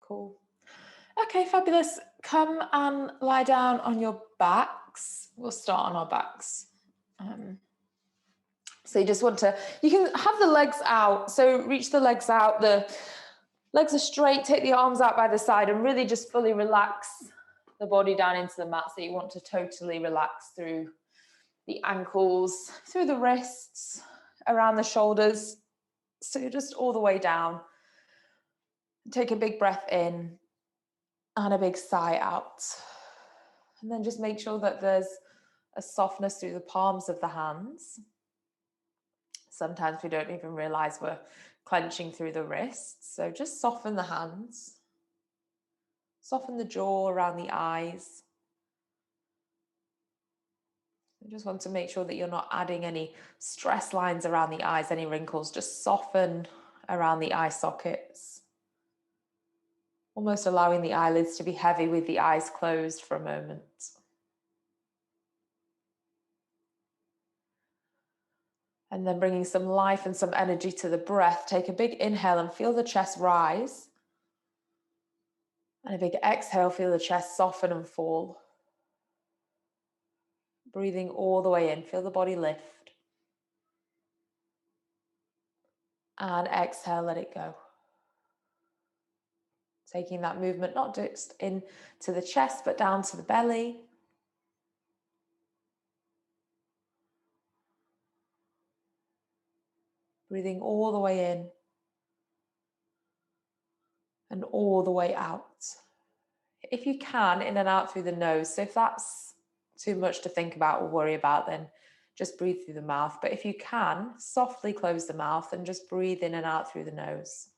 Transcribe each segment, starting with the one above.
Cool. Okay, fabulous. Come and lie down on your backs. We'll start on our backs. So you just want to, you can have the legs out. So reach the legs out. The legs are straight. Take the arms out by the side and really just fully relax the body down into the mat. So you want to totally relax through the ankles, through the wrists, around the shoulders. So you're just all the way down. Take a big breath in and a big sigh out. And then just make sure that there's a softness through the palms of the hands. Sometimes we don't even realize we're clenching through the wrists. So just soften the hands. Soften the jaw around the eyes. You just want to make sure that you're not adding any stress lines around the eyes, any wrinkles. Just soften around the eye sockets. Almost allowing the eyelids to be heavy with the eyes closed for a moment. And then bringing some life and some energy to the breath. Take a big inhale and feel the chest rise. And a big exhale, feel the chest soften and fall. Breathing all the way in, feel the body lift. And exhale, let it go. Taking that movement not just into the chest, but down to the belly. Breathing all the way in and all the way out. If you can, in and out through the nose. So if that's too much to think about or worry about, then just breathe through the mouth. But if you can, softly close the mouth and just breathe in and out through the nose.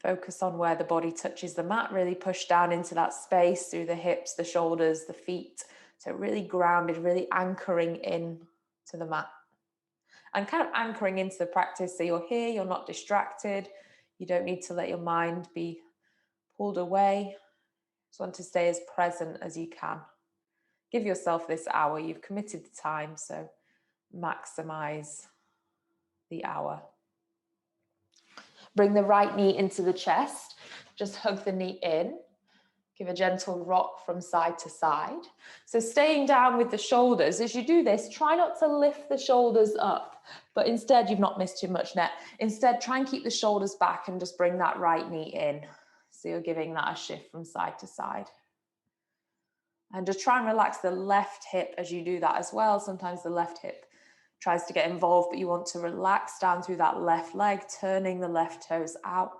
Focus on where the body touches the mat. Really push down into that space through the hips, the shoulders, the feet. So really grounded, really anchoring in to the mat. And kind of anchoring into the practice. So you're here, you're not distracted. You don't need to let your mind be pulled away. Just want to stay as present as you can. Give yourself this hour. You've committed the time, so maximize the hour. Bring the right knee into the chest. Just hug the knee in. Give a gentle rock from side to side. So staying down with the shoulders. As you do this, try not to lift the shoulders up, but instead, you've not missed too much net. Instead, try and keep the shoulders back and just bring that right knee in. So you're giving that a shift from side to side. And just try and relax the left hip as you do that as well. Sometimes the left hip tries to get involved, but you want to relax down through that left leg, turning the left toes out.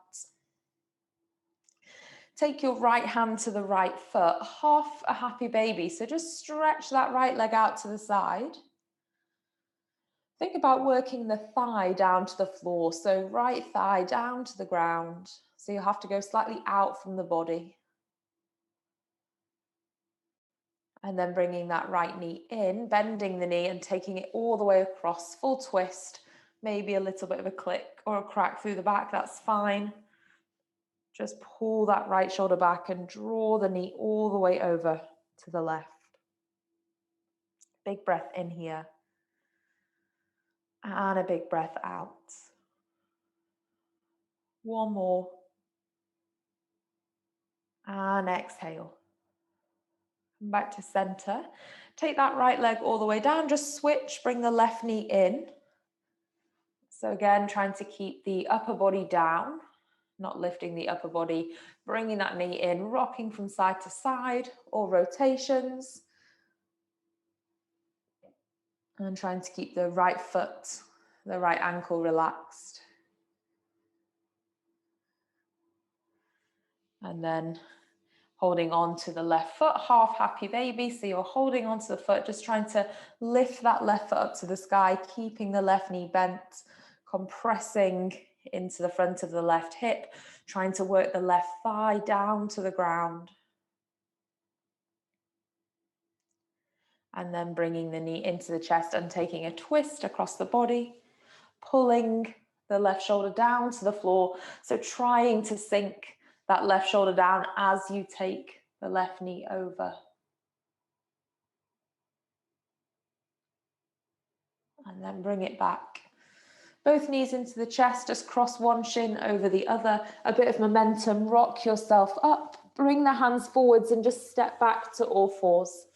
Take your right hand to the right foot, half a happy baby. So just stretch that right leg out to the side. Think about working the thigh down to the floor. So right thigh down to the ground. So you have to go slightly out from the body. And then bringing that right knee in, bending the knee and taking it all the way across, full twist. Maybe a little bit of a click or a crack through the back, that's fine. Just pull that right shoulder back and draw the knee all the way over to the left. Big breath in here. And a big breath out. One more. And exhale. Come back to center. Take that right leg all the way down. Just switch, bring the left knee in. So again, trying to keep the upper body down, not lifting the upper body, bringing that knee in, rocking from side to side or rotations. And trying to keep the right foot, the right ankle relaxed. And then holding on to the left foot, half happy baby. So you're holding onto the foot, just trying to lift that left foot up to the sky, keeping the left knee bent, compressing into the front of the left hip, trying to work the left thigh down to the ground. And then bringing the knee into the chest and taking a twist across the body, pulling the left shoulder down to the floor. So trying to sink that left shoulder down as you take The left knee over. And then bring it back. Both knees into the chest, just cross one shin over the other. A bit of momentum, rock yourself up. Bring the hands forwards and just step back to all fours.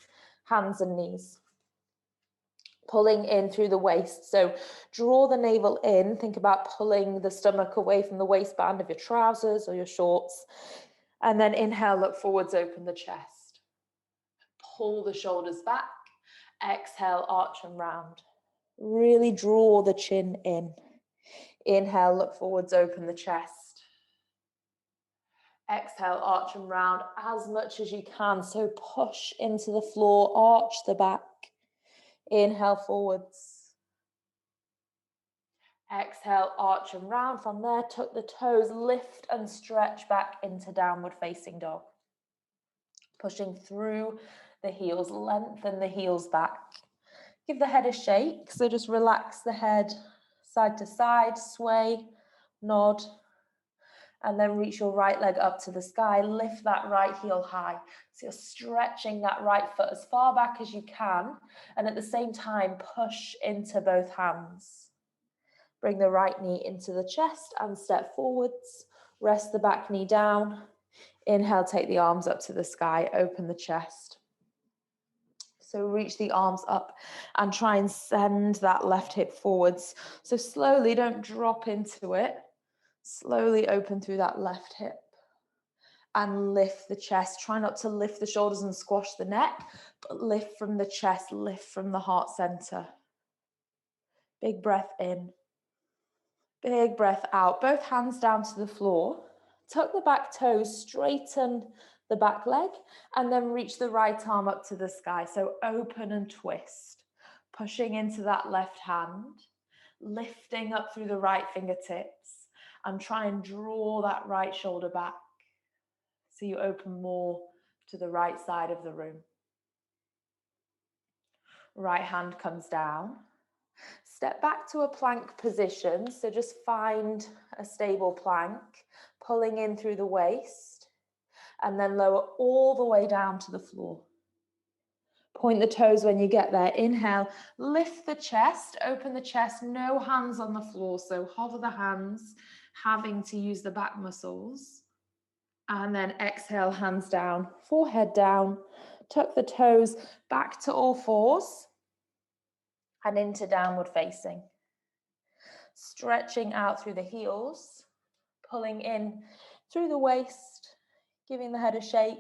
Hands and knees. Pulling in through the waist. So draw the navel in. Think about pulling the stomach away from the waistband of your trousers or your shorts. And then inhale, look forwards, open the chest. Pull the shoulders back. Exhale, arch and round. Really draw the chin in. Inhale, look forwards, open the chest. Exhale, arch and round as much as you can. So push into the floor, arch the back. Inhale, forwards. Exhale, arch and round. From there, tuck the toes, lift and stretch back into downward facing dog. Pushing through the heels, lengthen the heels back. Give the head a shake, so just relax the head side to side, sway, nod, and then reach your right leg up to the sky. Lift that right heel high. So you're stretching that right foot as far back as you can, and at the same time, push into both hands. Bring the right knee into the chest and step forwards. Rest the back knee down. Inhale, take the arms up to the sky, open the chest. So reach the arms up and try and send that left hip forwards. So slowly, don't drop into it. Slowly open through that left hip and lift the chest. Try not to lift the shoulders and squash the neck, but lift from the chest, lift from the heart center. Big breath in. Big breath out. Both hands down to the floor. Tuck the back toes, straighten the back leg, and then reach the right arm up to the sky. So open and twist, pushing into that left hand, lifting up through the right fingertips, and try and draw that right shoulder back so you open more to the right side of the room. Right hand comes down. Step back to a plank position. So just find a stable plank, pulling in through the waist, and then lower all the way down to the floor. Point the toes when you get there. Inhale, lift the chest, open the chest, no hands on the floor. So hover the hands, having to use the back muscles. And then exhale, hands down, forehead down, tuck the toes back to all fours and into downward facing. Stretching out through the heels, pulling in through the waist, giving the head a shake,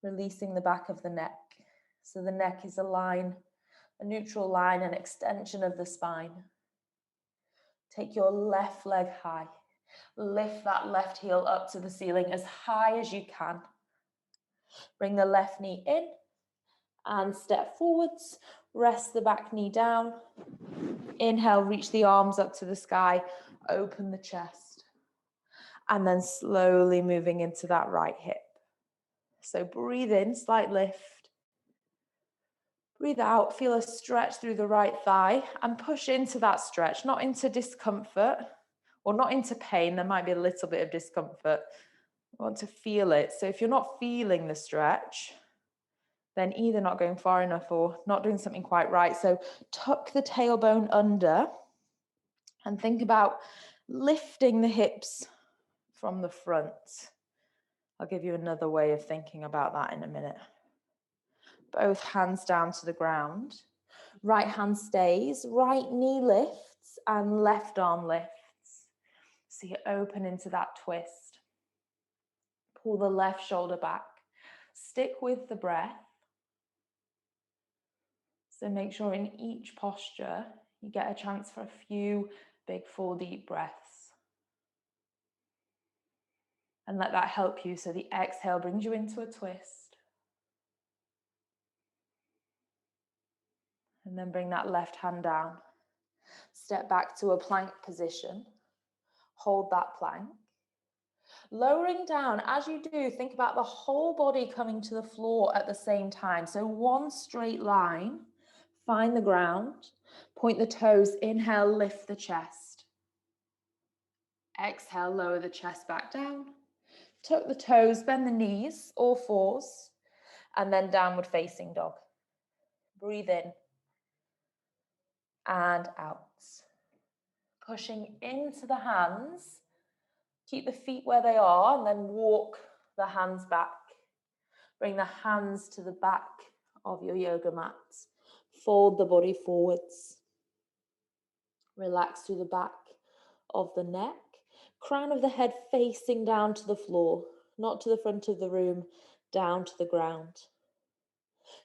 releasing the back of the neck. So the neck is a line, a neutral line, an extension of the spine. Take your left leg high. Lift that left heel up to the ceiling as high as you can. Bring the left knee in and step forwards. Rest the back knee down. Inhale, reach the arms up to the sky. Open the chest. And then slowly moving into that right hip. So breathe in, slight lift. Breathe out, feel a stretch through the right thigh and push into that stretch, not into discomfort or not into pain. There might be a little bit of discomfort. You want to feel it. So if you're not feeling the stretch, then either not going far enough or not doing something quite right. So tuck the tailbone under and think about lifting the hips from the front. I'll give you another way of thinking about that in a minute. Both hands down to the ground. Right hand stays, right knee lifts and left arm lifts. So you open into that twist. Pull the left shoulder back. Stick with the breath. So make sure in each posture, you get a chance for a few big full deep breaths. And let that help you. So the exhale brings you into a twist. And then bring that left hand down. Step back to a plank position. Hold that plank. Lowering down, as you do, think about the whole body coming to the floor at the same time. So one straight line, find the ground, point the toes, inhale, lift the chest. Exhale, lower the chest back down. Tuck the toes, bend the knees, all fours, and then downward facing dog. Breathe in and out. Pushing into the hands. Keep the feet where they are and then walk the hands back. Bring the hands to the back of your yoga mat. Fold the body forwards. Relax through the back of the neck. Crown of the head facing down to the floor, not to the front of the room, down to the ground.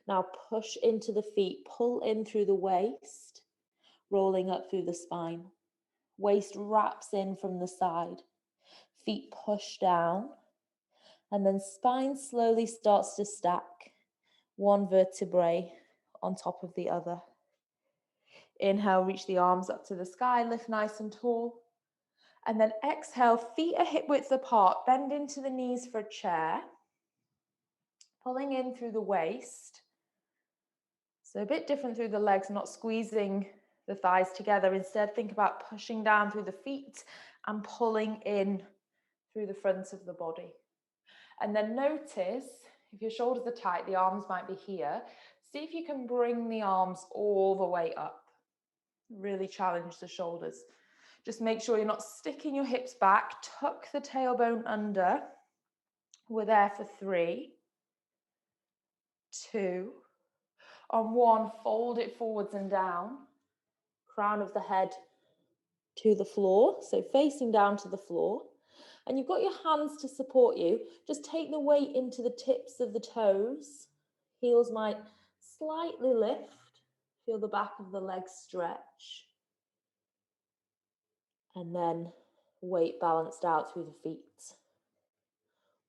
Now push into the feet, pull in through the waist, rolling up through the spine. Waist wraps in from the side. Feet push down, and then spine slowly starts to stack, one vertebrae on top of the other. Inhale, reach the arms up to the sky, lift nice and tall. And then exhale, feet are hip width apart, bend into the knees for a chair. Pulling in through the waist. So a bit different through the legs, not squeezing the thighs together. Instead, think about pushing down through the feet and pulling in through the front of the body. And then notice, if your shoulders are tight, the arms might be here. See if you can bring the arms all the way up. Really challenge the shoulders. Just make sure you're not sticking your hips back. Tuck the tailbone under. We're there for 3, 2. On 1, fold it forwards and down. Crown of the head to the floor, so facing down to the floor. And you've got your hands to support you. Just take the weight into the tips of the toes. Heels might slightly lift. Feel the back of the legs stretch. And then weight balanced out through the feet.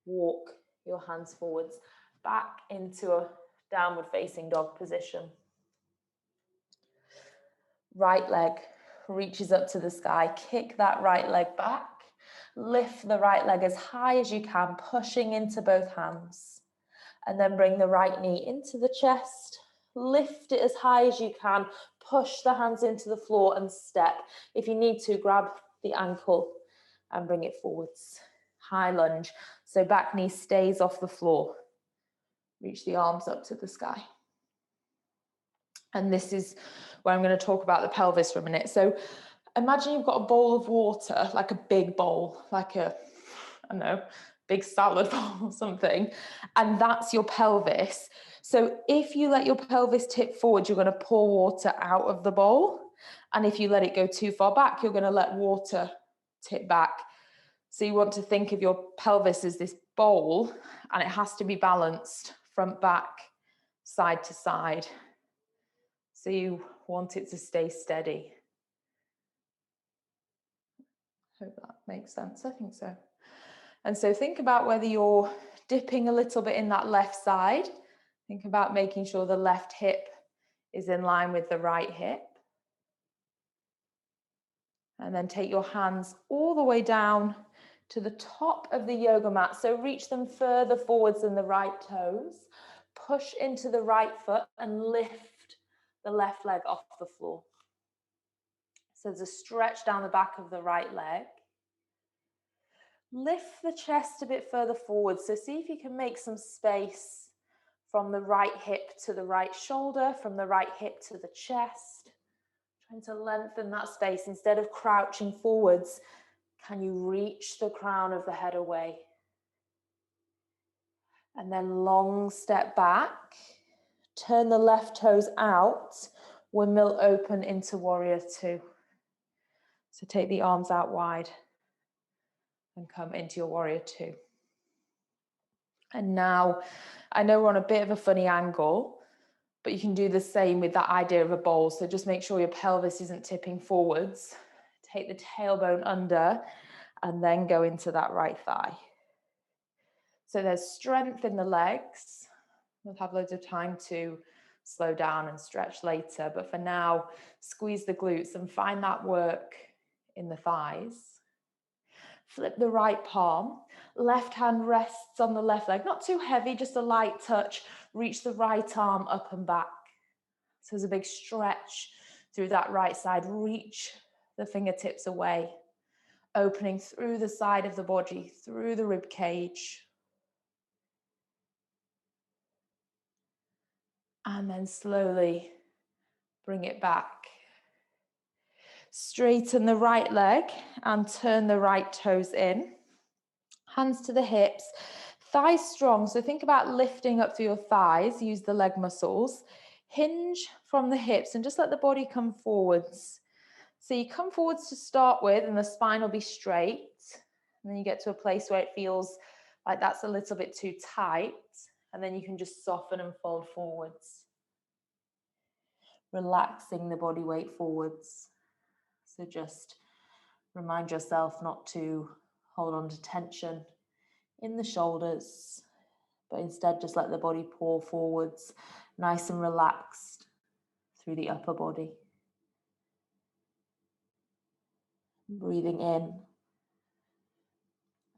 Walk your hands forwards, back into a downward facing dog position. Right leg reaches up to the sky. Kick that right leg back. Lift the right leg as high as you can, pushing into both hands. And then bring the right knee into the chest. Lift it as high as you can. Push the hands into the floor and step. If you need to, grab the ankle and bring it forwards. High lunge. So back knee stays off the floor. Reach the arms up to the sky. And this is where I'm going to talk about the pelvis for a minute. So imagine you've got a bowl of water, like a big bowl, like a, I don't know, big salad bowl or something. And that's your pelvis. So if you let your pelvis tip forward, you're going to pour water out of the bowl. And if you let it go too far back, you're going to let water tip back. So you want to think of your pelvis as this bowl, and it has to be balanced front, back, side to side. So you want it to stay steady. Hope that makes sense. I think so. And so think about whether you're dipping a little bit in that left side. Think about making sure the left hip is in line with the right hip. And then take your hands all the way down to the top of the yoga mat. So reach them further forwards than the right toes. Push into the right foot and lift the left leg off the floor. So there's a stretch down the back of the right leg. Lift the chest a bit further forward. So see if you can make some space from the right hip to the right shoulder, from the right hip to the chest. Trying to lengthen that space. Instead of crouching forwards, can you reach the crown of the head away? And then long step back. Turn the left toes out. Windmill open into warrior 2. So take the arms out wide and come into your warrior 2. And now, I know we're on a bit of a funny angle, but you can do the same with that idea of a bowl. So just make sure your pelvis isn't tipping forwards. Take the tailbone under and then go into that right thigh. So there's strength in the legs. We'll have loads of time to slow down and stretch later. But for now, squeeze the glutes and find that work in the thighs. Flip the right palm. Left hand rests on the left leg. Not too heavy, just a light touch. Reach the right arm up and back. So there's a big stretch through that right side. Reach the fingertips away. opening through the side of the body, through the rib cage. And then slowly bring it back. Straighten the right leg and turn the right toes in. Hands to the hips, thighs strong. So think about lifting up through your thighs, use the leg muscles. Hinge from the hips and just let the body come forwards. So you come forwards to start with and the spine will be straight. And then you get to a place where it feels like that's a little bit too tight. And then you can just soften and fold forwards. Relaxing the body weight forwards. So just remind yourself not to hold on to tension in the shoulders, but instead just let the body pour forwards, nice and relaxed through the upper body. Breathing in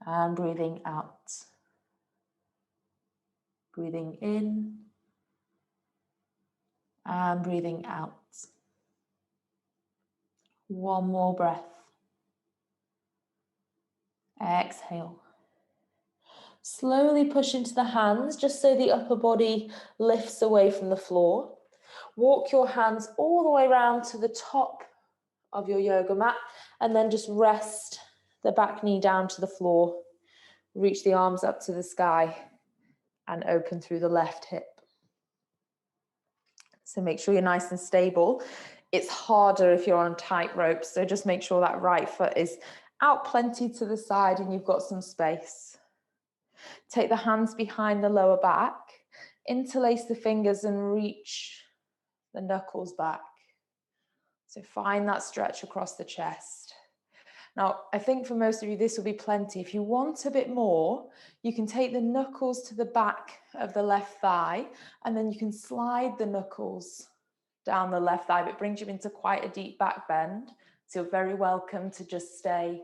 and breathing out. Breathing in and breathing out. One more breath. Exhale. Slowly push into the hands just so the upper body lifts away from the floor. Walk your hands all the way around to the top of your yoga mat and then just rest the back knee down to the floor. Reach the arms up to the sky and open through the left hip. So make sure you're nice and stable. It's harder if you're on tight ropes, so just make sure that right foot is out plenty to the side and you've got some space. Take the hands behind the lower back, interlace the fingers and reach the knuckles back. So find that stretch across the chest. Now, I think for most of you, this will be plenty. If you want a bit more, you can take the knuckles to the back of the left thigh, and then you can slide the knuckles down the left thigh. It brings you into quite a deep back bend. So you're very welcome to just stay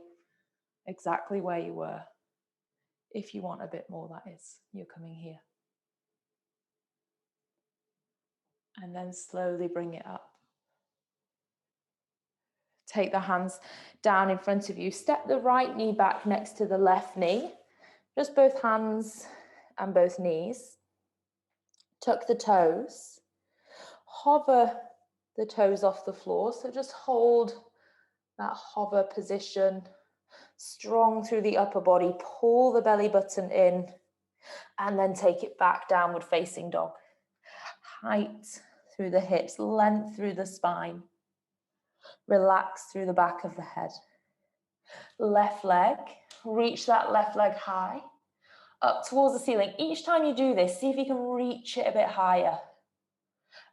exactly where you were. If you want a bit more, that is, you're coming here. And then slowly bring it up. Take the hands down in front of you. Step the right knee back next to the left knee. Just both hands and both knees. Tuck the toes. Hover the toes off the floor. So just hold that hover position. Strong through the upper body. Pull the belly button in. And then take it back, downward facing dog. Height through the hips. Length through the spine. Relax through the back of the head. Left leg, reach that left leg high, up towards the ceiling. Each time you do this, see if you can reach it a bit higher.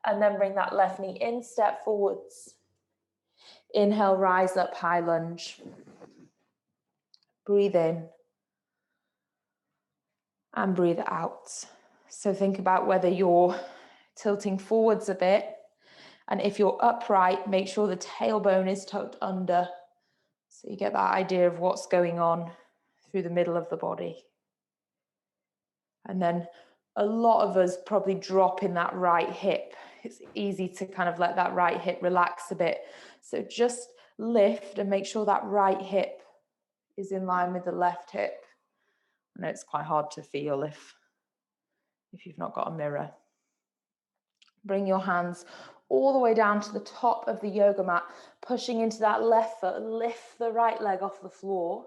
And then bring that left knee in, step forwards. Inhale, rise up, high lunge. Breathe in. And breathe out. So think about whether you're tilting forwards a bit. And if you're upright, make sure the tailbone is tucked under. So you get that idea of what's going on through the middle of the body. And then a lot of us probably drop in that right hip. It's easy to kind of let that right hip relax a bit. So just lift and make sure that right hip is in line with the left hip. I know it's quite hard to feel if you've not got a mirror. Bring your hands all the way down to the top of the yoga mat, pushing into that left foot. Lift the right leg off the floor.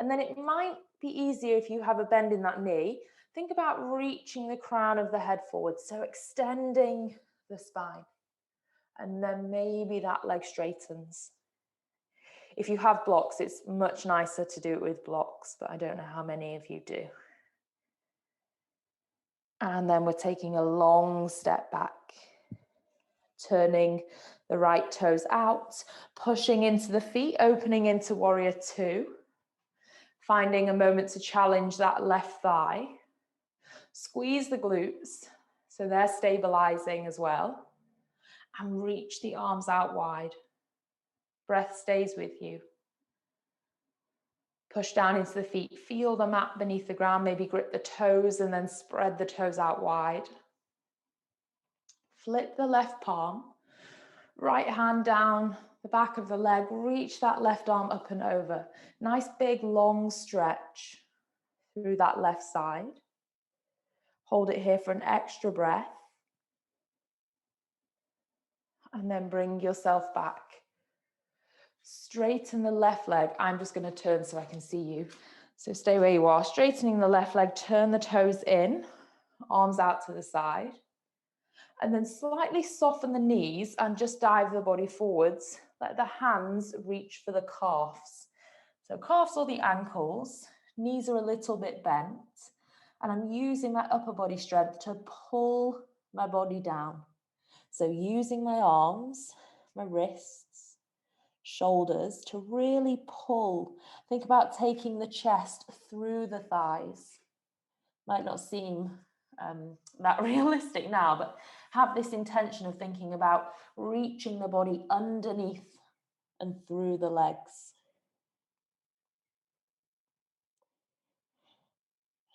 And then it might be easier if you have a bend in that knee. Think about reaching the crown of the head forward, so extending the spine. And then maybe that leg straightens. If you have blocks, it's much nicer to do it with blocks, but I don't know how many of you do. And then we're taking a long step back, turning the right toes out, pushing into the feet, opening into warrior two, finding a moment to challenge that left thigh. Squeeze the glutes, so they're stabilizing as well, and reach the arms out wide. Breath stays with you. Push down into the feet, feel the mat beneath the ground, maybe grip the toes and then spread the toes out wide. Flip the left palm, Right hand down the back of the leg, reach that left arm up and over. Nice big long stretch through that left side. Hold it here for an extra breath. And then bring yourself back. Straighten the left leg. I'm just going to turn so I can see you. So stay where you are. Straightening the left leg, turn the toes in, arms out to the side. And then slightly soften the knees and just dive the body forwards. Let the hands reach for the calves. So calves or the ankles, knees are a little bit bent. And I'm using my upper body strength to pull my body down. So using my arms, my wrists, shoulders to really pull. Think about taking the chest through the thighs. Might not seem that realistic now, but have this intention of thinking about reaching the body underneath and through the legs.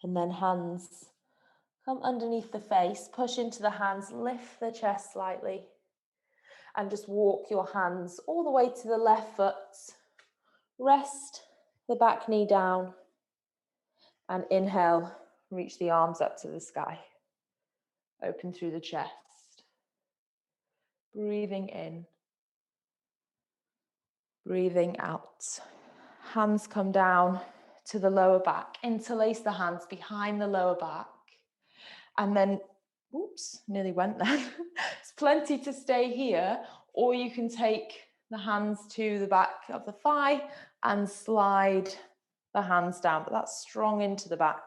And then hands come underneath the face, push into the hands, lift the chest slightly. And just walk your hands all the way to the left foot. Rest the back knee down. And inhale, reach the arms up to the sky. Open through the chest. Breathing in. Breathing out. Hands come down to the lower back. Interlace the hands behind the lower back. And then, oops, nearly went there. There's plenty to stay here. Or you can take the hands to the back of the thigh and slide the hands down. But that's strong into the back.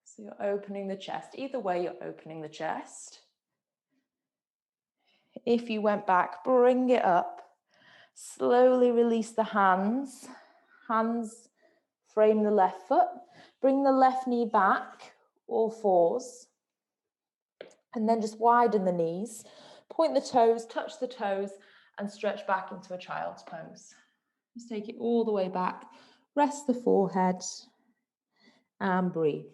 So you're opening the chest. Either way, you're opening the chest. If you went back, bring it up. Slowly release the hands. Hands frame the left foot. Bring the left knee back, all fours. And then just widen the knees. Point the toes, touch the toes, and stretch back into a child's pose. Just take it all the way back. Rest the forehead and breathe.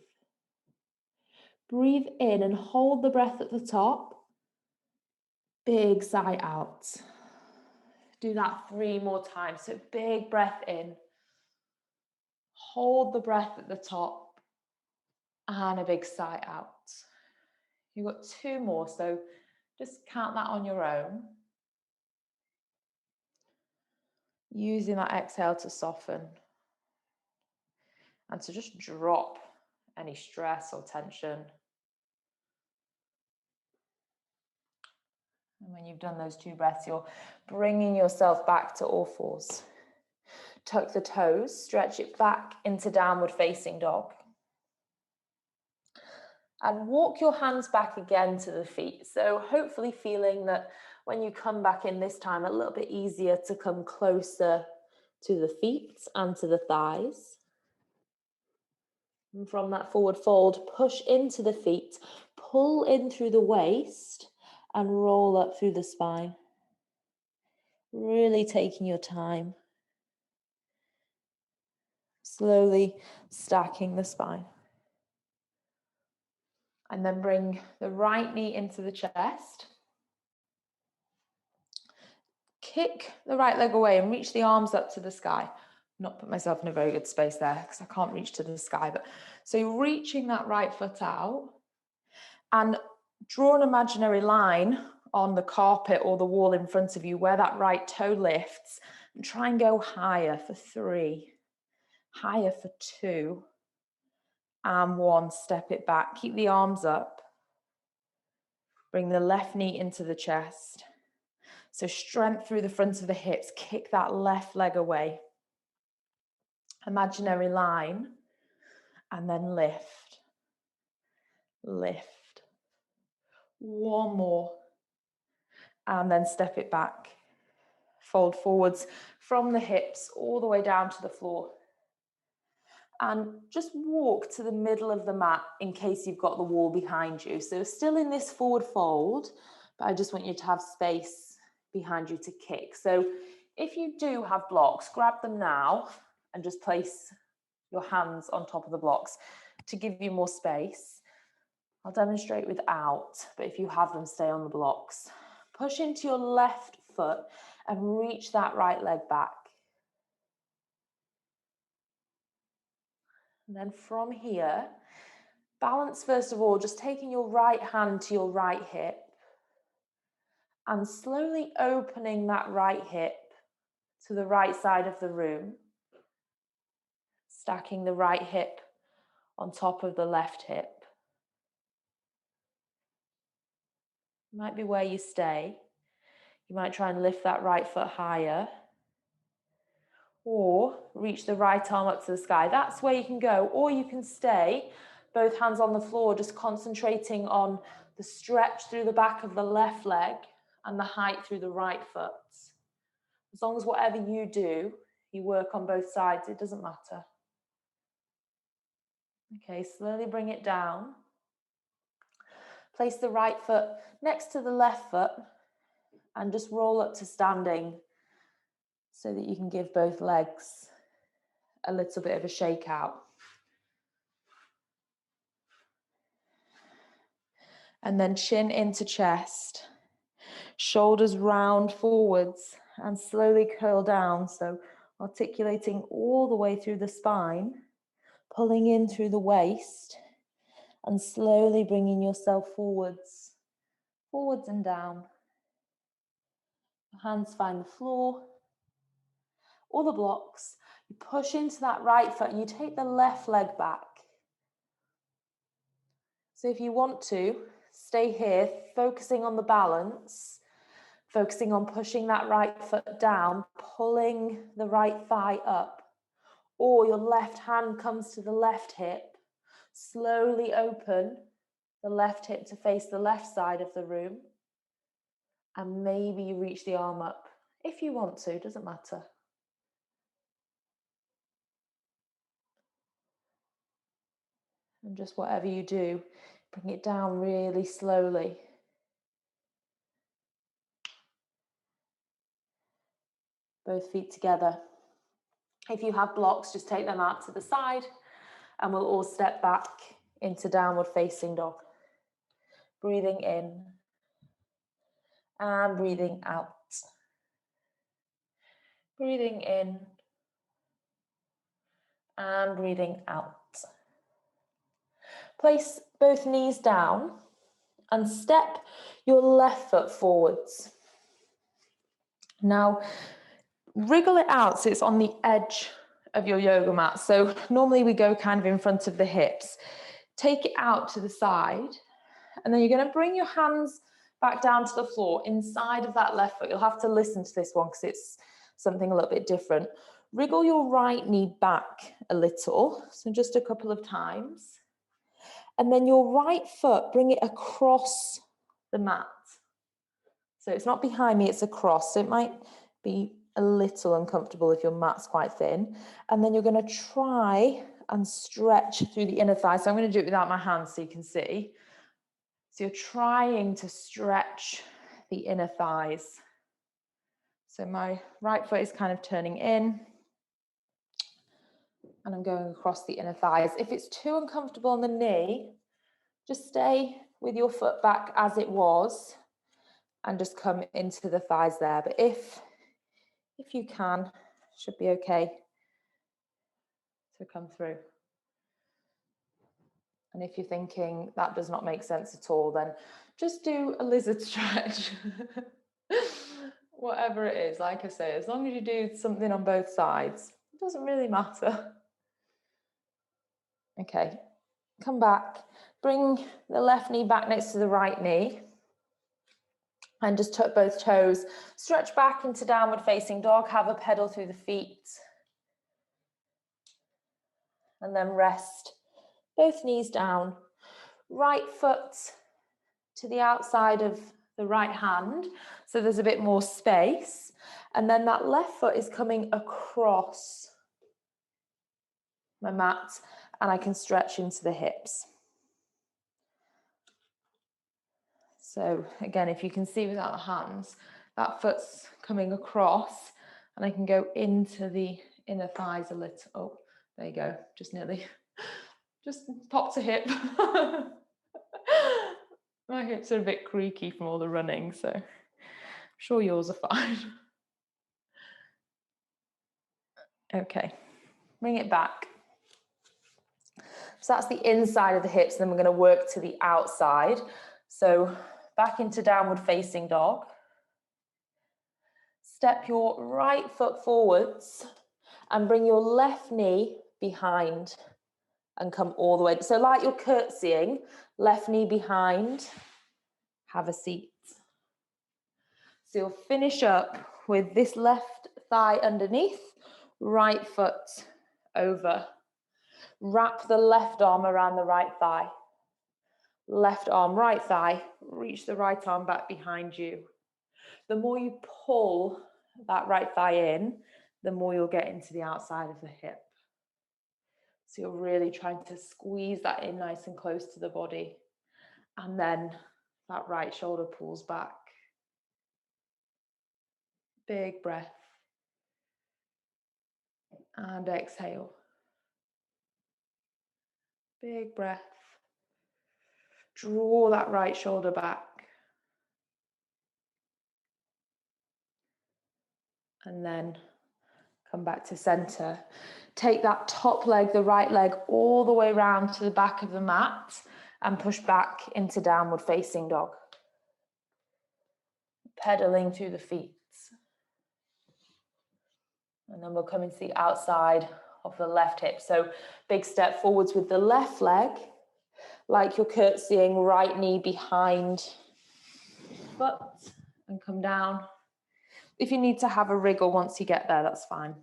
Breathe in and hold the breath at the top. Big sigh out. Do that 3 more times. So big breath in. Hold the breath at the top. And a big sigh out. You've got 2 more, so just count that on your own. Using that exhale to soften. And to just drop any stress or tension. And when you've done those 2 breaths, you're bringing yourself back to all fours. Tuck the toes, stretch it back into downward facing dog. And walk your hands back again to the feet. So hopefully feeling that when you come back in this time, a little bit easier to come closer to the feet and to the thighs. And from that forward fold, push into the feet, pull in through the waist and roll up through the spine. Really taking your time. Slowly stacking the spine. And then bring the right knee into the chest. Kick the right leg away and reach the arms up to the sky. Not put myself in a very good space there because I can't reach to the sky. But so you're reaching that right foot out and draw an imaginary line on the carpet or the wall in front of you where that right toe lifts and try and go higher for 3, higher for 2, and 1. Step it back. Keep the arms up. Bring the left knee into the chest. So strength through the front of the hips. Kick that left leg away. Imaginary line. And then lift. Lift. 1 more. And then step it back. Fold forwards from the hips all the way down to the floor. And just walk to the middle of the mat in case you've got the wall behind you. So still in this forward fold, but I just want you to have space behind you to kick. So if you do have blocks, grab them now and just place your hands on top of the blocks to give you more space. I'll demonstrate without, but if you have them, stay on the blocks. push into your left foot and reach that right leg back. And then from here, balance first of all, just taking your right hand to your right hip and slowly opening that right hip to the right side of the room, stacking the right hip on top of the left hip. Might be where you stay. You might try and lift that right foot higher or reach the right arm up to the sky. That's where you can go, or you can stay, both hands on the floor, just concentrating on the stretch through the back of the left leg and the height through the right foot. As long as whatever you do, you work on both sides, it doesn't matter. Okay, slowly bring it down. Place the right foot next to the left foot and just roll up to standing so that you can give both legs a little bit of a shake out. And then chin into chest, shoulders round forwards and slowly curl down. So articulating all the way through the spine, pulling in through the waist and slowly bringing yourself forwards and down. Hands find the floor or the blocks. You push into that right foot and you take the left leg back. So if you want to, stay here, focusing on the balance, focusing on pushing that right foot down, pulling the right thigh up, or your left hand comes to the left hip, slowly open the left hip to face the left side of the room, and maybe you reach the arm up if you want to, doesn't matter. And just whatever you do, bring it down really slowly. Both feet together. If you have blocks, just take them out to the side and we'll all step back into downward facing dog. Breathing in and breathing out. Breathing in and breathing out. Place both knees down and step your left foot forwards. Now, wriggle it out so it's on the edge of your yoga mat. So normally we go kind of in front of the hips. Take it out to the side, and then you're going to bring your hands back down to the floor inside of that left foot. You'll have to listen to this one because it's something a little bit different. Wriggle your right knee back a little, so just a couple of times. And then your right foot, bring it across the mat. So it's not behind me, it's across. So it might be a little uncomfortable if your mat's quite thin. And then you're going to try and stretch through the inner thigh. So I'm going to do it without my hands so you can see. So you're trying to stretch the inner thighs. So my right foot is kind of turning in and I'm going across the inner thighs. If it's too uncomfortable on the knee, just stay with your foot back as it was and just come into the thighs there. But if you can, should be okay to come through. And if you're thinking that does not make sense at all, then just do a lizard stretch. Whatever it is, like I say, as long as you do something on both sides, it doesn't really matter. Okay, come back, bring the left knee back next to the right knee and just tuck both toes. Stretch back into downward facing dog, have a pedal through the feet. And then rest both knees down, right foot to the outside of the right hand, so there's a bit more space. And then that left foot is coming across my mat and I can stretch into the hips. So again, if you can see without the hands, that foot's coming across and I can go into the inner thighs a little. Oh, there you go, just nearly, just popped a hip. My hips are a bit creaky from all the running, so sure yours are fine. Okay, bring it back. So that's the inside of the hips, and then we're going to work to the outside. So back into downward facing dog. Step your right foot forwards and bring your left knee behind and come all the way. So like you're curtsying, left knee behind, have a seat. So you'll finish up with this left thigh underneath, right foot over. Wrap the left arm around the right thigh. Left arm, right thigh, reach the right arm back behind you. The more you pull that right thigh in, the more you'll get into the outside of the hip. So you're really trying to squeeze that in nice and close to the body. And then that right shoulder pulls back. Big breath. And exhale. Big breath. Draw that right shoulder back. And then come back to center. Take that top leg, the right leg, all the way round to the back of the mat and push back into downward facing dog. Pedaling through the feet. And then we'll come into the outside of the left hip. So big step forwards with the left leg, like you're curtsying, right knee behind foot, and come down. If you need to have a wriggle once you get there, that's fine.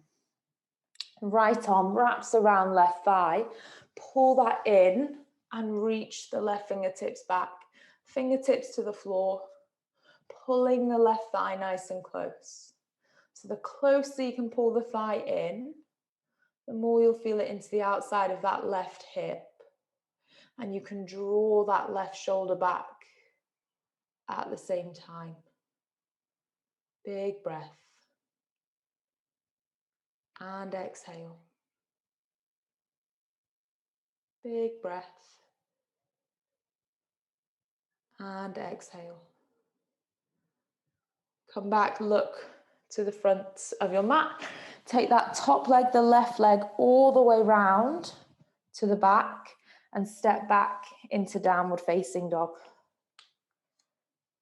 Right arm wraps around left thigh, pull that in and reach the left fingertips back, fingertips to the floor, pulling the left thigh nice and close. So the closer you can pull the thigh in, the more you'll feel it into the outside of that left hip. And you can draw that left shoulder back at the same time. Big breath. And exhale. Big breath. And exhale. Come back, look to the front of your mat. Take that top leg, the left leg, all the way round to the back and step back into downward facing dog.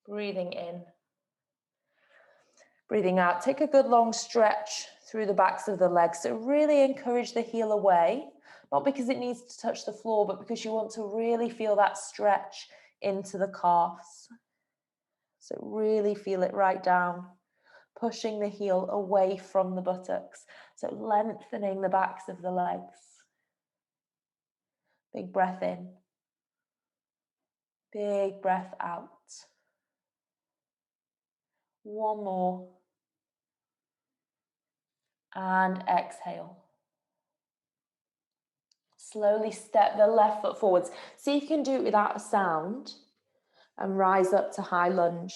Breathing in. Breathing out. Take a good long stretch through the backs of the legs. So really encourage the heel away, not because it needs to touch the floor, but because you want to really feel that stretch into the calves. So really feel it right down, pushing the heel away from the buttocks. So lengthening the backs of the legs. Big breath in. Big breath out. One more. And exhale. Slowly step the left foot forwards. See if you can do it without a sound and rise up to high lunge.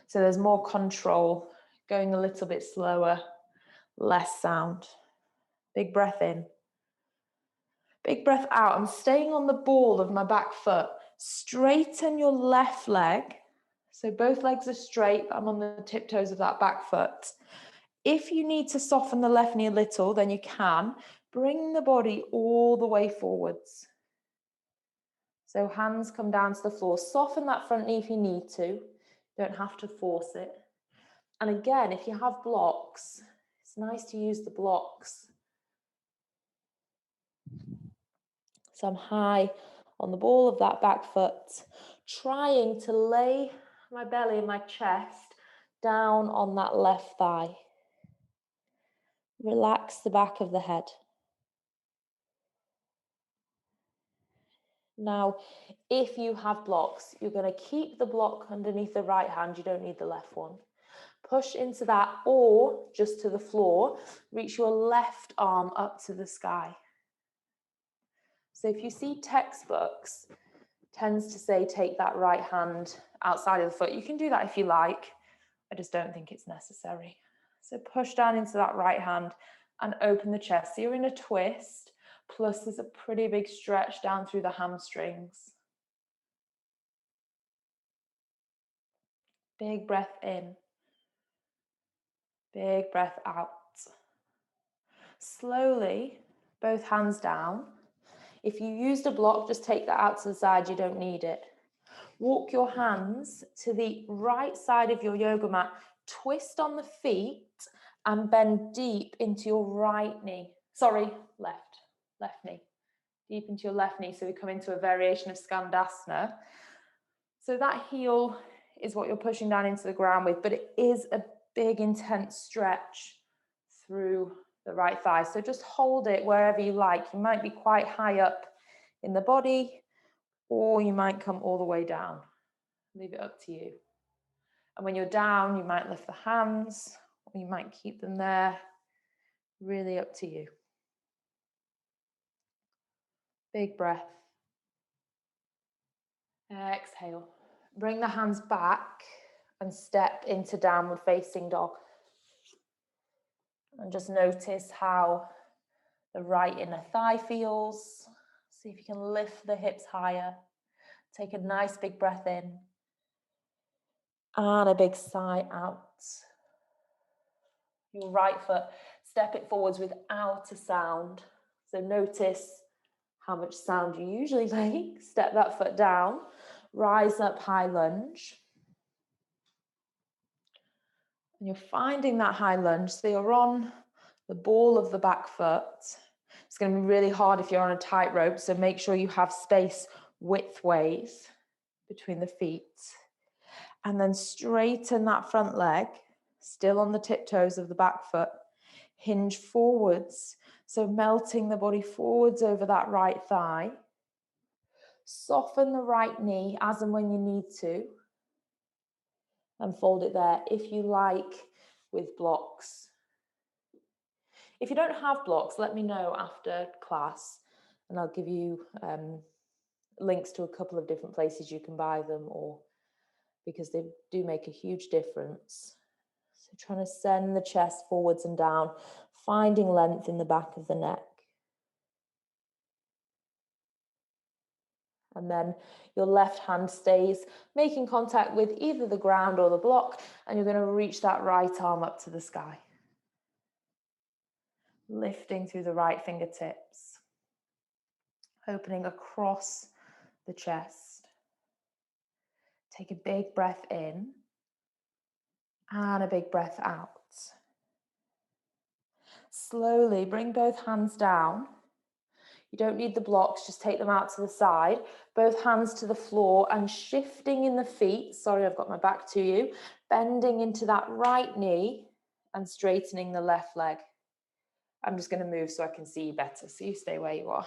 So there's more control, going a little bit slower, less sound. Big breath in. Big breath out. I'm staying on the ball of my back foot. Straighten your left leg. So both legs are straight. I'm on the tiptoes of that back foot. If you need to soften the left knee a little, then you can. Bring the body all the way forwards. So hands come down to the floor. Soften that front knee if you need to. You don't have to force it. And again, if you have blocks, it's nice to use the blocks. So I'm high on the ball of that back foot, trying to lay my belly and my chest down on that left thigh. Relax the back of the head. Now, if you have blocks, you're going to keep the block underneath the right hand. You don't need the left one. Push into that or just to the floor. Reach your left arm up to the sky. So if you see textbooks, tends to say take that right hand outside of the foot. You can do that if you like. I just don't think it's necessary. So push down into that right hand and open the chest. So you're in a twist, plus there's a pretty big stretch down through the hamstrings. Big breath in. Big breath out. Slowly, both hands down. If you used a block, just take that out to the side, you don't need it. Walk your hands to the right side of your yoga mat, twist on the feet and bend deep into your right knee. Sorry, left knee. Deep into your left knee, so we come into a variation of Skandasana. So that heel is what you're pushing down into the ground with, but it is a big, intense stretch through the right thigh. So just hold it wherever you like. You might be quite high up in the body, or you might come all the way down. Leave it up to you. And when you're down, you might lift the hands, or you might keep them there. Really up to you. Big breath. Exhale. Bring the hands back and step into downward facing dog. And just notice how the right inner thigh feels. See if you can lift the hips higher. Take a nice big breath in. And a big sigh out. Your right foot, step it forwards without a sound. So notice how much sound you usually make. Step that foot down. Rise up, high lunge. And you're finding that high lunge. So you're on the ball of the back foot. It's going to be really hard if you're on a tightrope. So make sure you have space widthways between the feet. And then straighten that front leg, still on the tiptoes of the back foot. Hinge forwards. So melting the body forwards over that right thigh. Soften the right knee as and when you need to. And fold it there if you like with blocks. If you don't have blocks, let me know after class and I'll give you links to a couple of different places you can buy them, or because they do make a huge difference. So trying to send the chest forwards and down, finding length in the back of the neck. And then your left hand stays making contact with either the ground or the block, and you're going to reach that right arm up to the sky. Lifting through the right fingertips. Opening across the chest. Take a big breath in and a big breath out. Slowly bring both hands down. You don't need the blocks, just take them out to the side. Both hands to the floor and shifting in the feet. Sorry, I've got my back to you. Bending into that right knee and straightening the left leg. I'm just going to move so I can see you better. So you stay where you are.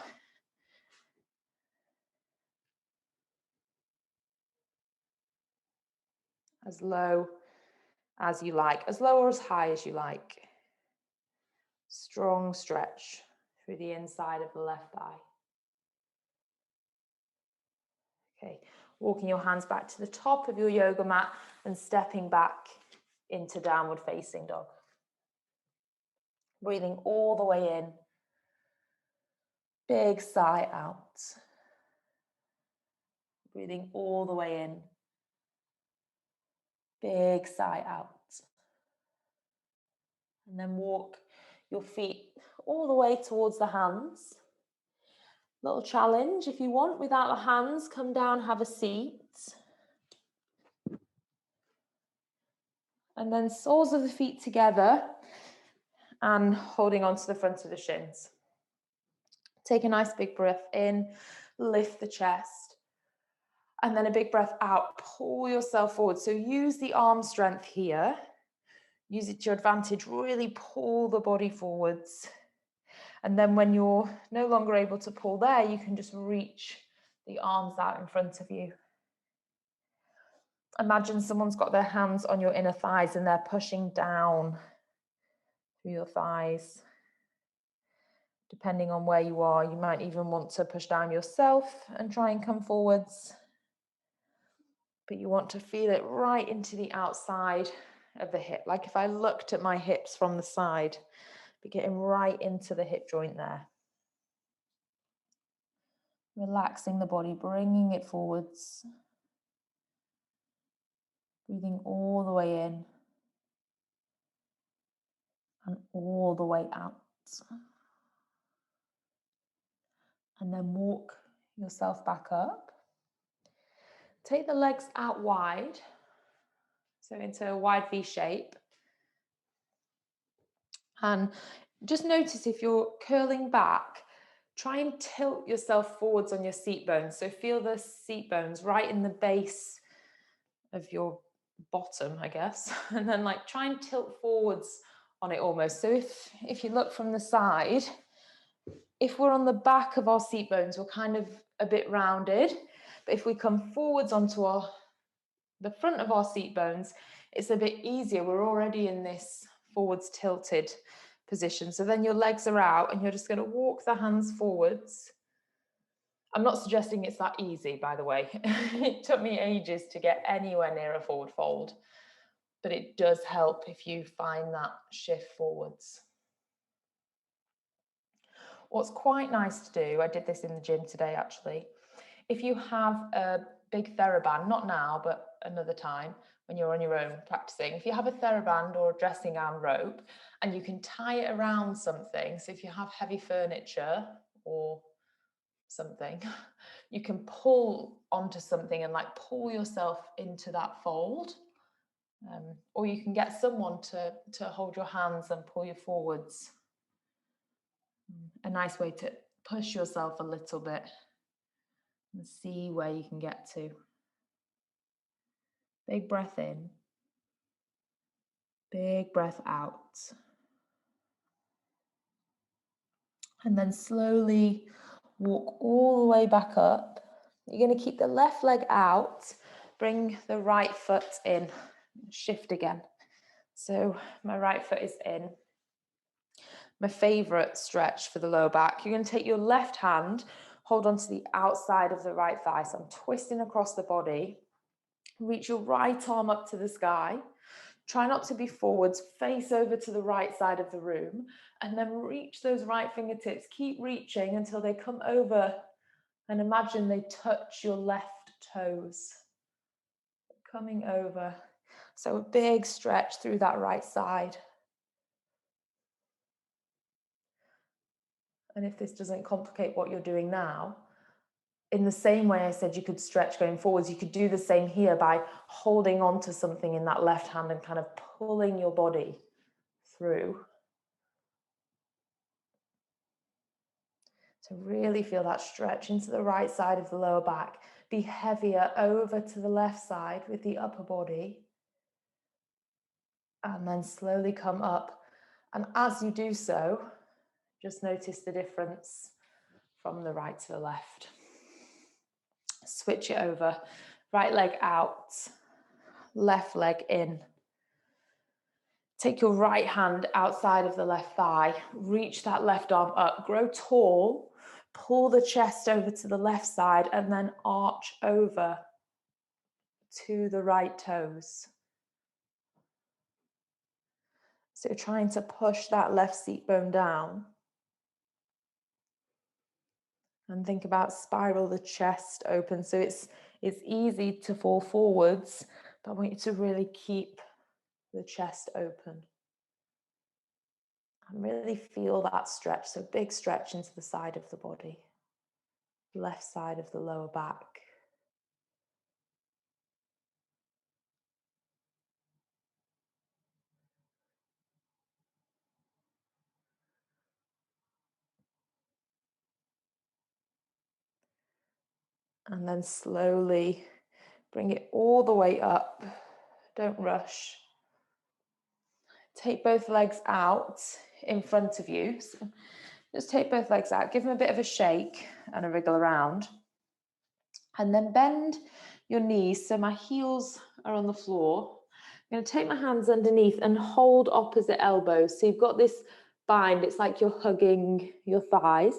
As low as you like, as low or as high as you like. Strong stretch through the inside of the left thigh. Okay, walking your hands back to the top of your yoga mat and stepping back into downward facing dog. Breathing all the way in. Big sigh out. Breathing all the way in. Big sigh out. And then walk your feet all the way towards the hands. Little challenge, if you want, without the hands, come down, have a seat. And then soles of the feet together and holding onto the front of the shins. Take a nice big breath in, lift the chest. And then a big breath out, pull yourself forward. So use the arm strength here. Use it to your advantage, really pull the body forwards. And then when you're no longer able to pull there, you can just reach the arms out in front of you. Imagine someone's got their hands on your inner thighs and they're pushing down through your thighs. Depending on where you are, you might even want to push down yourself and try and come forwards. But you want to feel it right into the outside of the hip. Like if I looked at my hips from the side, be getting right into the hip joint there. Relaxing the body, bringing it forwards. Breathing all the way in. and all the way out. And then walk yourself back up. Take the legs out wide, so into a wide V shape. And just notice if you're curling back, try and tilt yourself forwards on your seat bones. So feel the seat bones right in the base of your bottom, I guess. And then like try and tilt forwards on it almost. So if you look from the side, if we're on the back of our seat bones, we're kind of a bit rounded. But if we come forwards onto the front of our seat bones, it's a bit easier. We're already in this forwards tilted position. So then your legs are out and you're just going to walk the hands forwards. I'm not suggesting it's that easy, by the way. It took me ages to get anywhere near a forward fold, but it does help if you find that shift forwards. What's quite nice to do, I did this in the gym today actually, if you have a big TheraBand, not now, but another time when you're on your own practicing, if you have a TheraBand or a dressing gown rope and you can tie it around something, so if you have heavy furniture or something, you can pull onto something and like pull yourself into that fold. Or you can get someone to hold your hands and pull you forwards. A nice way to push yourself a little bit and see where you can get to. Big breath in, big breath out. And then slowly walk all the way back up. You're going to keep the left leg out, bring the right foot in, shift again. So my right foot is in. My favorite stretch for the lower back. You're going to take your left hand, hold on to the outside of the right thigh. So I'm twisting across the body. Reach your right arm up to the sky. Try not to be forwards, face over to the right side of the room, and then reach those right fingertips. Keep reaching until they come over and imagine they touch your left toes. Coming over. So a big stretch through that right side. And if this doesn't complicate what you're doing now, in the same way I said you could stretch going forwards, you could do the same here by holding on to something in that left hand and kind of pulling your body through. So really feel that stretch into the right side of the lower back. Be heavier over to the left side with the upper body. And then slowly come up. And as you do so, just notice the difference from the right to the left. Switch it over. Right leg out, left leg in. Take your right hand outside of the left thigh. Reach that left arm up. Grow tall. Pull the chest over to the left side and then arch over to the right toes. So trying to push that left seat bone down. And think about spiral the chest open. So it's easy to fall forwards, but I want you to really keep the chest open. And really feel that stretch. So big stretch into the side of the body. Left side of the lower back. And then slowly bring it all the way up. Don't rush. Take both legs out in front of you. So just take both legs out. Give them a bit of a shake and a wriggle around. And then bend your knees so my heels are on the floor. I'm going to take my hands underneath and hold opposite elbows. So you've got this bind. It's like you're hugging your thighs.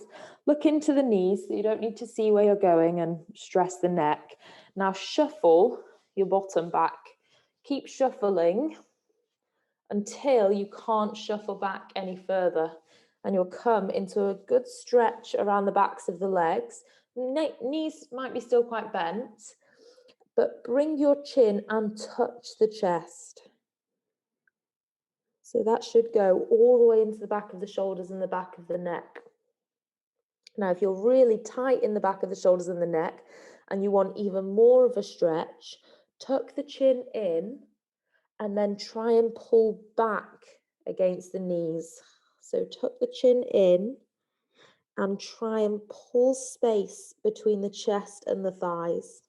Look into the knees so you don't need to see where you're going and stress the neck. Now shuffle your bottom back. Keep shuffling until you can't shuffle back any further. And you'll come into a good stretch around the backs of the legs. Knees might be still quite bent, but bring your chin and touch the chest. So that should go all the way into the back of the shoulders and the back of the neck. Now, if you're really tight in the back of the shoulders and the neck, and you want even more of a stretch, tuck the chin in and then try and pull back against the knees. So tuck the chin in and try and pull space between the chest and the thighs.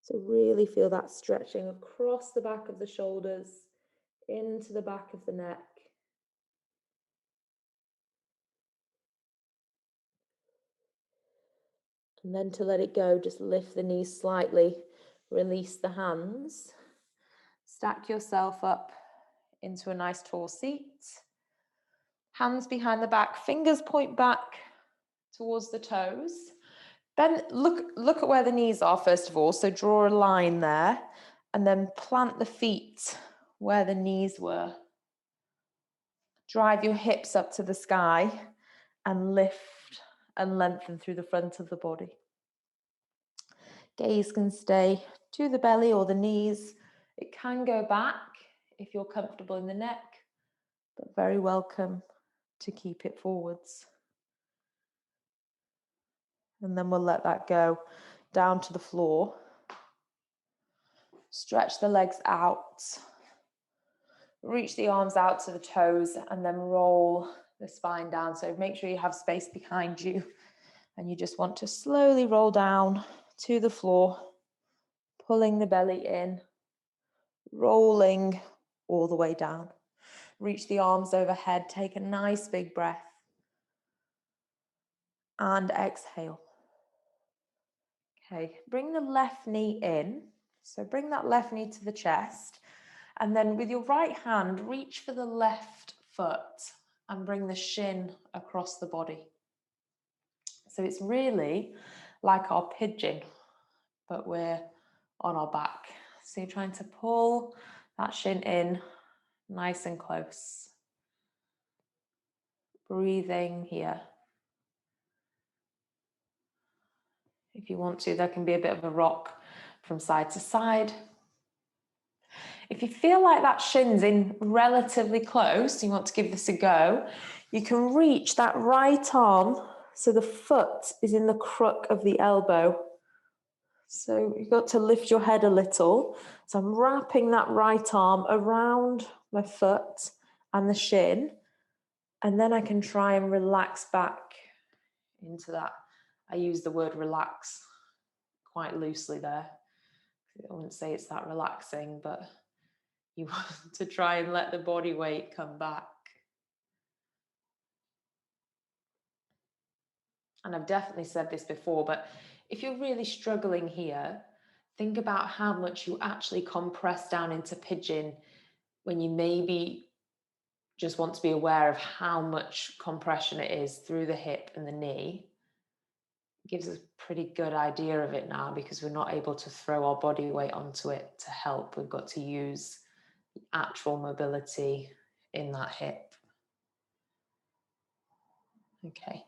So really feel that stretching across the back of the shoulders, into the back of the neck. And then to let it go, just lift the knees slightly, release the hands, stack yourself up into a nice tall seat. Hands behind the back, fingers point back towards the toes. Then look at where the knees are first of all. So draw a line there and then plant the feet where the knees were. Drive your hips up to the sky and lift and lengthen through the front of the body. Gaze can stay to the belly or the knees. It can go back if you're comfortable in the neck, but very welcome to keep it forwards. And then we'll let that go down to the floor. Stretch the legs out. Reach the arms out to the toes and then roll the spine down. So make sure you have space behind you. And you just want to slowly roll down to the floor, pulling the belly in, rolling all the way down. Reach the arms overhead. Take a nice big breath. And exhale. Okay, bring the left knee in. So bring that left knee to the chest. And then with your right hand, reach for the left foot and bring the shin across the body. So it's really like our pigeon, but we're on our back. So you're trying to pull that shin in nice and close. Breathing here. If you want to, there can be a bit of a rock from side to side. If you feel like that shin's in relatively close, you want to give this a go, you can reach that right arm so the foot is in the crook of the elbow. So you've got to lift your head a little. So I'm wrapping that right arm around my foot and the shin, and then I can try and relax back into that. I use the word relax quite loosely there. I wouldn't say it's that relaxing, but you want to try and let the body weight come back. And I've definitely said this before, but if you're really struggling here, think about how much you actually compress down into pigeon when you maybe just want to be aware of how much compression it is through the hip and the knee. It gives us a pretty good idea of it now because we're not able to throw our body weight onto it to help. We've got to use actual mobility in that hip. Okay,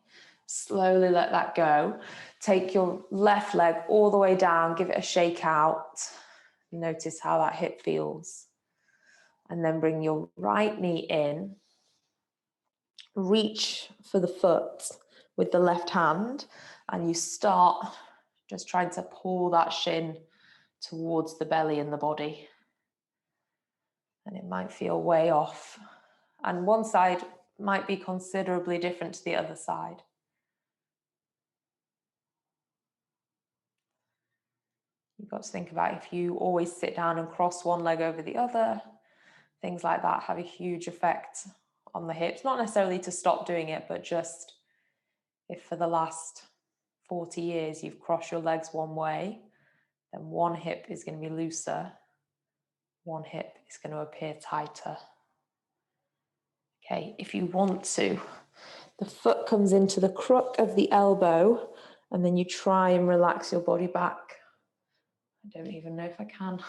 slowly let that go. Take your left leg all the way down, give it a shake out. Notice how that hip feels. And then bring your right knee in. Reach for the foot with the left hand, and you start just trying to pull that shin towards the belly and the body. And it might feel way off. And one side might be considerably different to the other side. You've got to think about if you always sit down and cross one leg over the other, things like that have a huge effect on the hips. Not necessarily to stop doing it, but just if for the last 40 years you've crossed your legs one way, then one hip is going to be looser, one hip is going to appear tighter. Okay, if you want to, the foot comes into the crook of the elbow and then you try and relax your body back. I don't even know if I can.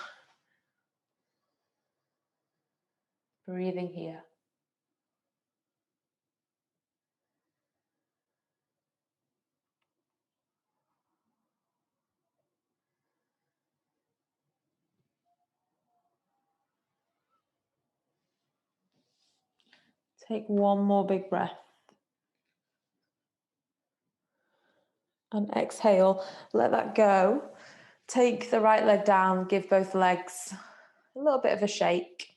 Breathing here. Take one more big breath. And exhale, let that go. Take the right leg down, give both legs a little bit of a shake.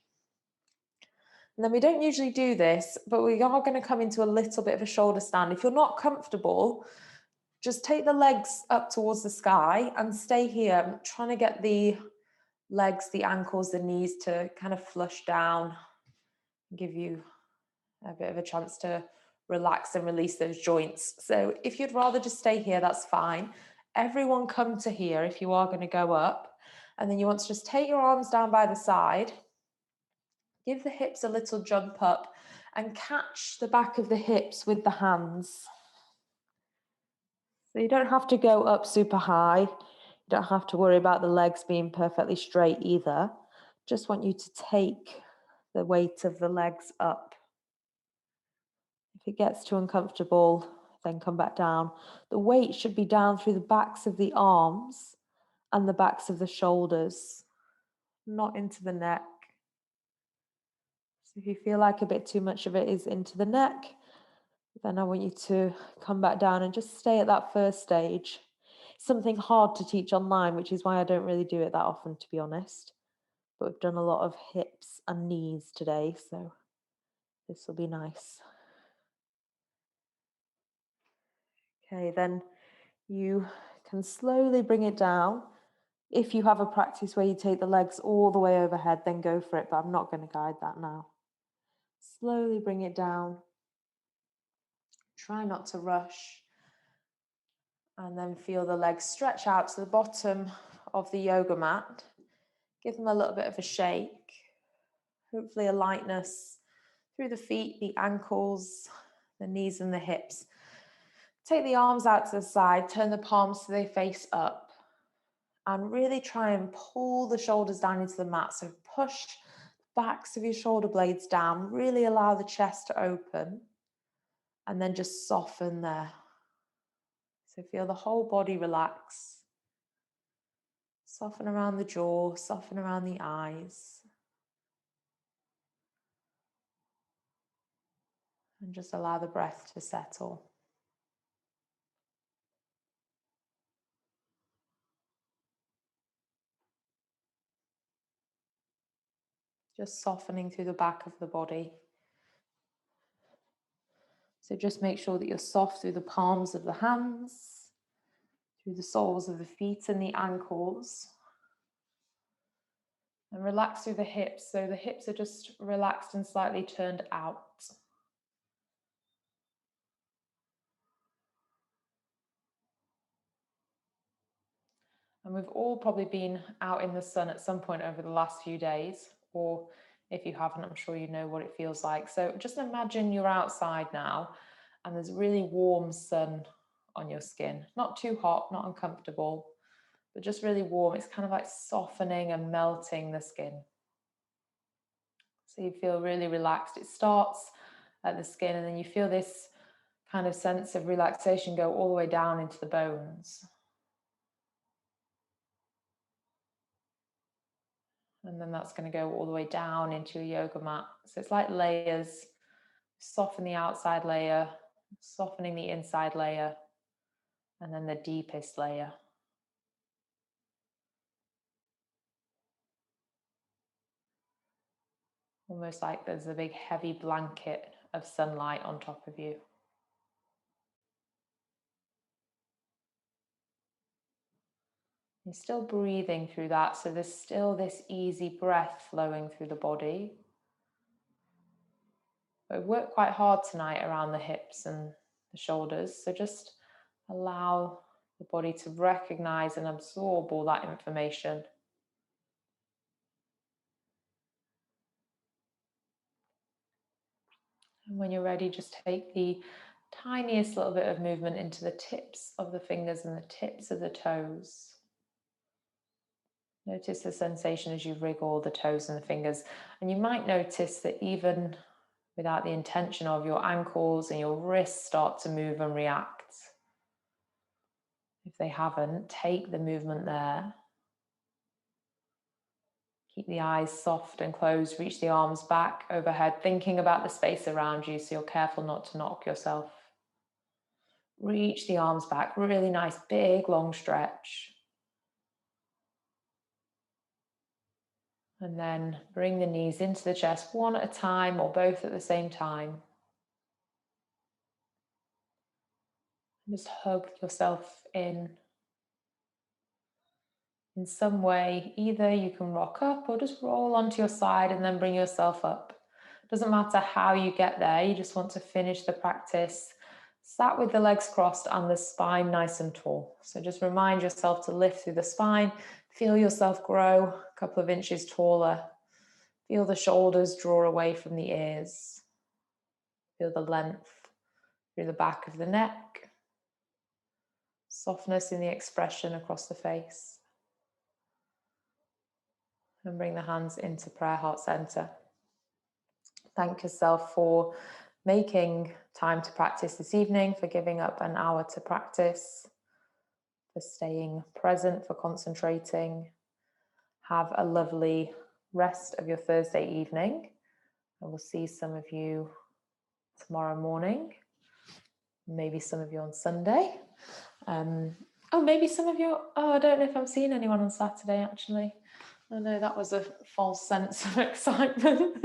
And then we don't usually do this, but we are going to come into a little bit of a shoulder stand. If you're not comfortable, just take the legs up towards the sky and stay here. I'm trying to get the legs, the ankles, the knees to kind of flush down, give you a bit of a chance to relax and release those joints. So if you'd rather just stay here, that's fine. Everyone come to here if you are going to go up. And then you want to just take your arms down by the side, give the hips a little jump up and catch the back of the hips with the hands. So you don't have to go up super high. You don't have to worry about the legs being perfectly straight either. Just want you to take the weight of the legs up. If it gets too uncomfortable, then come back down. The weight should be down through the backs of the arms and the backs of the shoulders, not into the neck. So if you feel like a bit too much of it is into the neck, then I want you to come back down and just stay at that first stage. Something hard to teach online, which is why I don't really do it that often, to be honest. But we've done a lot of hips and knees today, so this will be nice. Okay, then you can slowly bring it down. If you have a practice where you take the legs all the way overhead, then go for it, but I'm not going to guide that now. Slowly bring it down. Try not to rush. And then feel the legs stretch out to the bottom of the yoga mat. Give them a little bit of a shake. Hopefully a lightness through the feet, the ankles, the knees and the hips. Take the arms out to the side, turn the palms so they face up. And really try and pull the shoulders down into the mat. So push the backs of your shoulder blades down. Really allow the chest to open. And then just soften there. So feel the whole body relax. Soften around the jaw, soften around the eyes. And just allow the breath to settle. Just softening through the back of the body. So just make sure that you're soft through the palms of the hands, through the soles of the feet and the ankles. And relax through the hips. So the hips are just relaxed and slightly turned out. And we've all probably been out in the sun at some point over the last few days, or if you haven't, I'm sure you know what it feels like. So just imagine you're outside now and there's really warm sun on your skin. Not too hot, not uncomfortable, but just really warm. It's kind of like softening and melting the skin. So you feel really relaxed. It starts at the skin and then you feel this kind of sense of relaxation go all the way down into the bones. And then that's going to go all the way down into your yoga mat. So it's like layers. Soften the outside layer, softening the inside layer, and then the deepest layer. Almost like there's a big heavy blanket of sunlight on top of you. You're still breathing through that, so there's still this easy breath flowing through the body. But we worked quite hard tonight around the hips and the shoulders, so just allow the body to recognize and absorb all that information. And when you're ready, just take the tiniest little bit of movement into the tips of the fingers and the tips of the toes. Notice the sensation as you wriggle the toes and the fingers. And you might notice that even without the intention of, your ankles and your wrists start to move and react. If they haven't, take the movement there. Keep the eyes soft and closed. Reach the arms back overhead, thinking about the space around you so you're careful not to knock yourself. Reach the arms back, really nice, big, long stretch. And then bring the knees into the chest, one at a time or both at the same time. Just hug yourself in some way. Either you can rock up or just roll onto your side and then bring yourself up. Doesn't matter how you get there, you just want to finish the practice sat with the legs crossed and the spine nice and tall. So just remind yourself to lift through the spine, feel yourself grow a couple of inches taller. Feel the shoulders draw away from the ears. Feel the length through the back of the neck. Softness in the expression across the face. And bring the hands into prayer heart center. Thank yourself for making time to practice this evening, for giving up an hour to practice, for staying present, for concentrating. Have a lovely rest of your Thursday evening. And we'll see some of you tomorrow morning. Maybe some of you on Sunday. Maybe some of you, I don't know if I'm seeing anyone on Saturday actually. Oh no, that was a false sense of excitement.